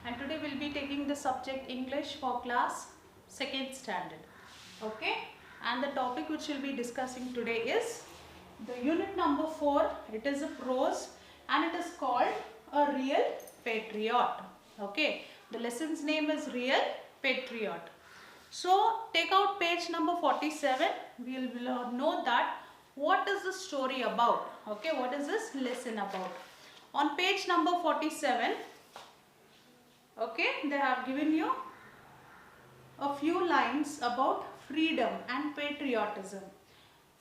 and today we'll be taking the subject English for class 2nd standard. Okay, and the topic which we'll be discussing today is the unit number 4. It is a prose and it is called a real patriot. Okay, the lesson's name is Real Patriot. So take out page number 47. We will know that what is the story about. Okay, what is this lesson about? On page number 47, okay, they have given you a few lines about freedom and patriotism.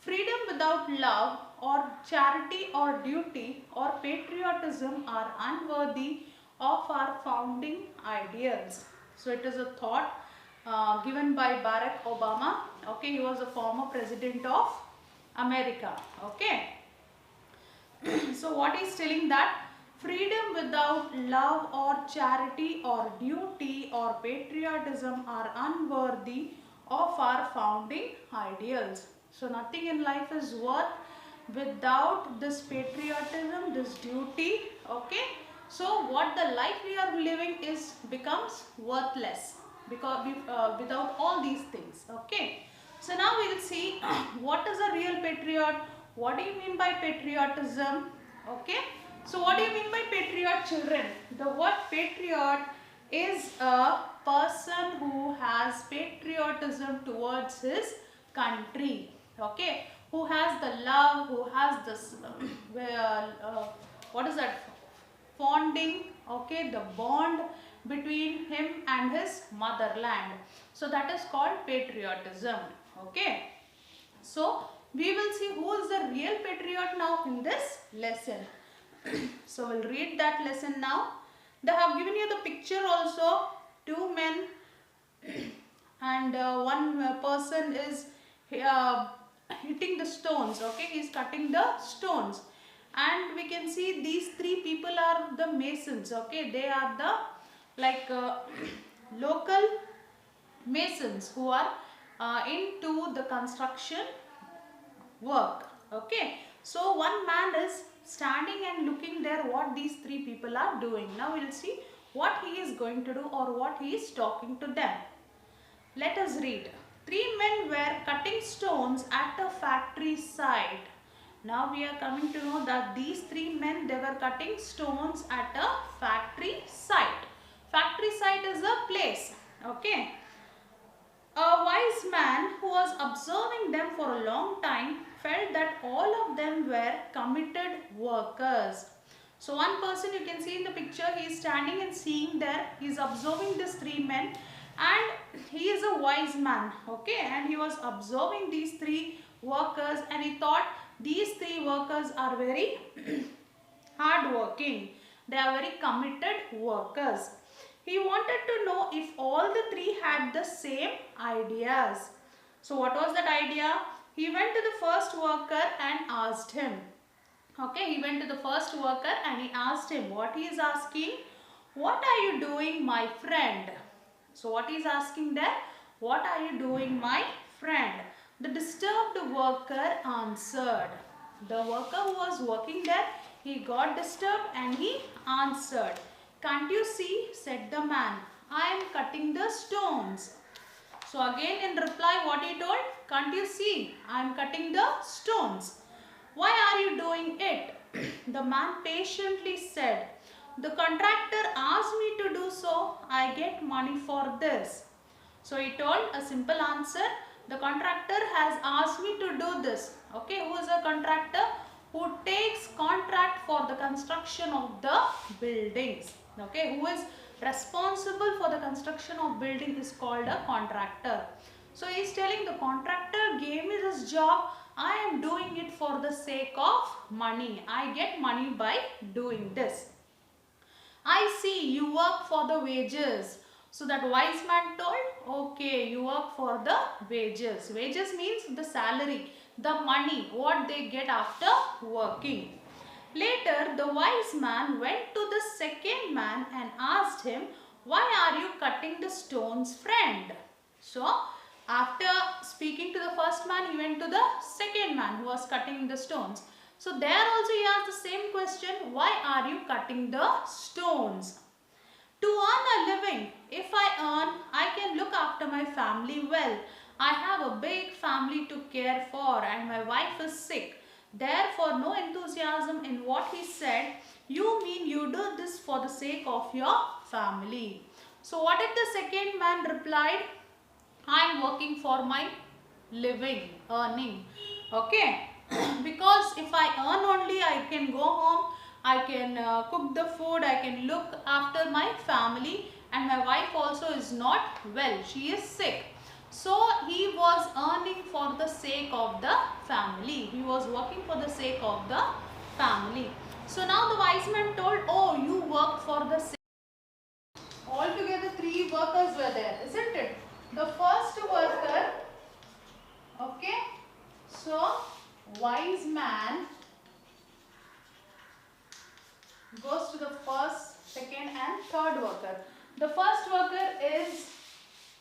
Freedom without love or charity or duty or patriotism are unworthy of our founding ideals. So it is a thought given by Barack Obama. Okay, he was a former president of America. Okay. So what is telling that freedom without love or charity or duty or patriotism are unworthy of our founding ideals. So nothing in life is worth without this patriotism, this duty. Okay. So what the life we are living is becomes worthless because without all these things. Okay. So now we will see what is a real patriot. What do you mean by patriotism? Okay. So what do you mean by patriot, children? The word patriot is a person who has patriotism towards his country. Okay. Who has the love, who has this, what is that? Fonding, okay, the bond between him and his motherland. So that is called patriotism. Okay. So we will see who is the real patriot now in this lesson. So we'll read that lesson now. They have given you the picture also. Two men and one person is hitting the stones. Okay, he is cutting the stones. And we can see these three people are the masons. Okay, they are the local masons who are into the construction work. Okay, so one man is standing and looking there what these three people are doing. Now we'll see what he is going to do or what he is talking to them. Let us read. Three men were cutting stones at a factory site. Now we are coming to know that these three men, they were cutting stones at a factory site. Factory site is a place. Okay. A wise man who was observing them for a long time felt that all of them were committed workers. So one person you can see in the picture, he is standing and seeing there, he is observing these three men and he is a wise man. Okay, and he was observing these three workers and he thought these three workers are very hard working. They are very committed workers. He wanted to know if all the three had the same ideas. So what was that idea? He went to the first worker and asked him. Okay, he went to the first worker and he asked him. What he is asking? What are you doing, my friend? So what he is asking there? What are you doing, my friend? The disturbed worker answered. The worker who was working there, he got disturbed and he answered. Can't you see? Said the man. I am cutting the stones. So again in reply what he told? Can't you see? I am cutting the stones. Why are you doing it? The man patiently said. The contractor asked me to do so. I get money for this. So he told a simple answer. The contractor has asked me to do this. Okay, who is a contractor? Who takes contract for the construction of the buildings. Okay, who is responsible for the construction of building is called a contractor. So he is telling the contractor gave me this job. I am doing it for the sake of money. I get money by doing this. I see you work for the wages. So that wise man told, okay, you work for the wages. Wages means the salary, the money, what they get after working. Later, the wise man went to the second man and asked him, why are you cutting the stones, friend? So, after speaking to the first man, he went to the second man who was cutting the stones. So, there also he asked the same question, why are you cutting the stones? To earn a living, if I earn, I can look after my family well. I have a big family to care for and my wife is sick. Therefore, no enthusiasm in what he said. You mean you do this for the sake of your family. So what did the second man replied? I am working for my living, earning. Okay. Because if I earn only, I can go home, I can cook the food, I can look after my family, and my wife also is not well. She is sick. So he was earning for the sake of the family. He was working for the sake of the family. So now the wise man told, oh, you work for the sake. Altogether three workers were there, isn't it? The first worker, okay, so wise man goes to the first, second and third worker. The first worker is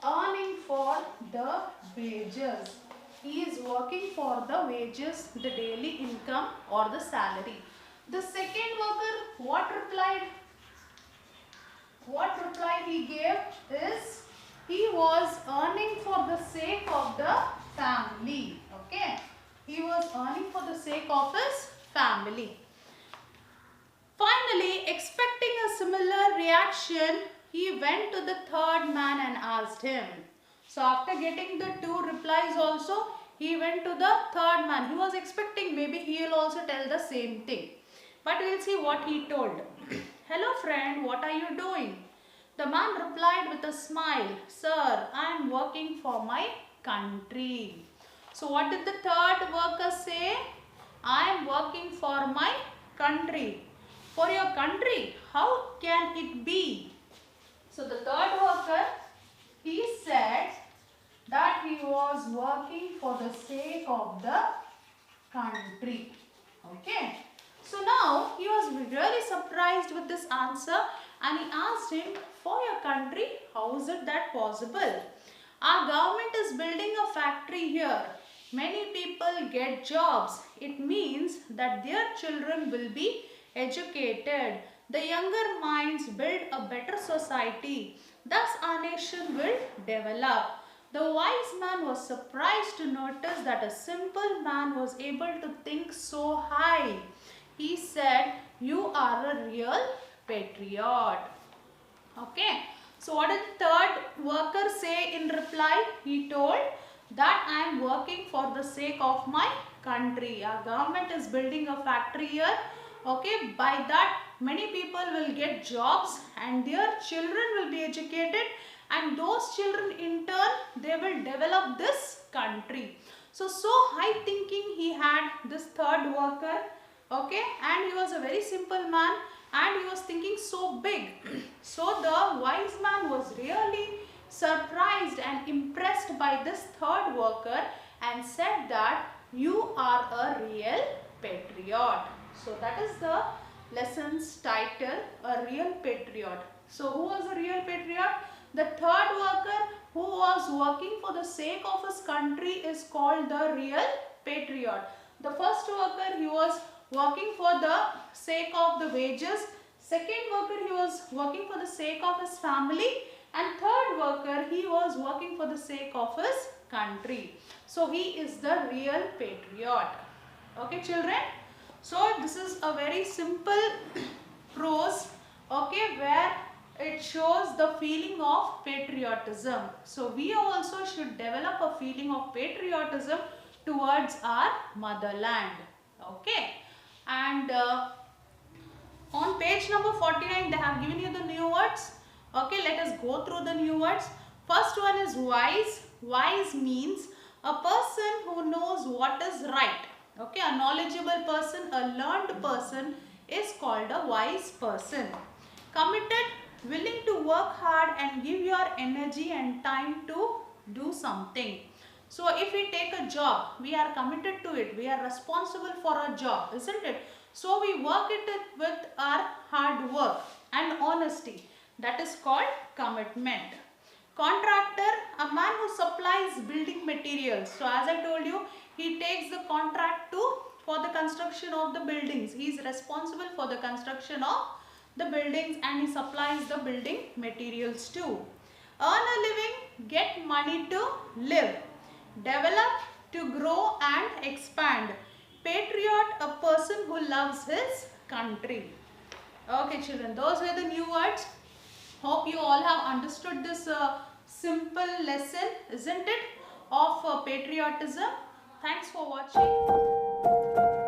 earning for the wages. He is working for the wages, the daily income or the salary. The second worker, what reply he gave is he was earning for the sake of the family. Okay. He was earning for the sake of his family. Finally, expecting a similar reaction, he went to the third man and asked him. So after getting the two replies also, he went to the third man. He was expecting maybe he will also tell the same thing. But we will see what he told. Hello friend, what are you doing? The man replied with a smile, Sir, I am working for my country. So what did the third worker say? I am working for my country. For your country, how can it be? So the third worker, he said that he was working for the sake of the country. Okay. So now he was really surprised with this answer and he asked him, for your country, how is it that possible? Our government is building a factory here. Many people get jobs. It means that their children will be educated. The younger minds build a better society. Thus our nation will develop. The wise man was surprised to notice that a simple man was able to think so high. He said, you are a real patriot. Okay. So what did the third worker say in reply? He told that I am working for the sake of my country. Our government is building a factory here. Okay. By that many people will get jobs and their children will be educated and those children in turn they will develop this country. So high thinking he had, this third worker. Okay, and he was a very simple man and he was thinking so big. So the wise man was really surprised and impressed by this third worker and said that you are a real patriot. So that is the lesson's title, a real patriot. So who was a real patriot? The third worker who was working for the sake of his country is called the real patriot. The first worker, he was working for the sake of the wages. Second worker, he was working for the sake of his family. And third worker, he was working for the sake of his country. So he is the real patriot. Okay children. So this is a very simple prose, okay, where it shows the feeling of patriotism. So we also should develop a feeling of patriotism towards our motherland. Okay. And on page number 49 they have given you the new words. Okay, let us go through the new words. First one is wise. Wise means a person who knows what is right. Okay, a knowledgeable person, a learned person is called a wise person. Committed, willing to work hard and give your energy and time to do something. So if we take a job, we are committed to it. We are responsible for our job, isn't it? So we work it with our hard work and honesty. That is called commitment. Contractor, a man who supplies building materials. So as I told you, he takes the contract for the construction of the buildings. He is responsible for the construction of the buildings and he supplies the building materials too. Earn a living, get money to live. Develop, to grow and expand. Patriot, a person who loves his country. Okay children, those were the new words. Hope you all have understood this simple lesson, isn't it, of patriotism. Thanks for watching.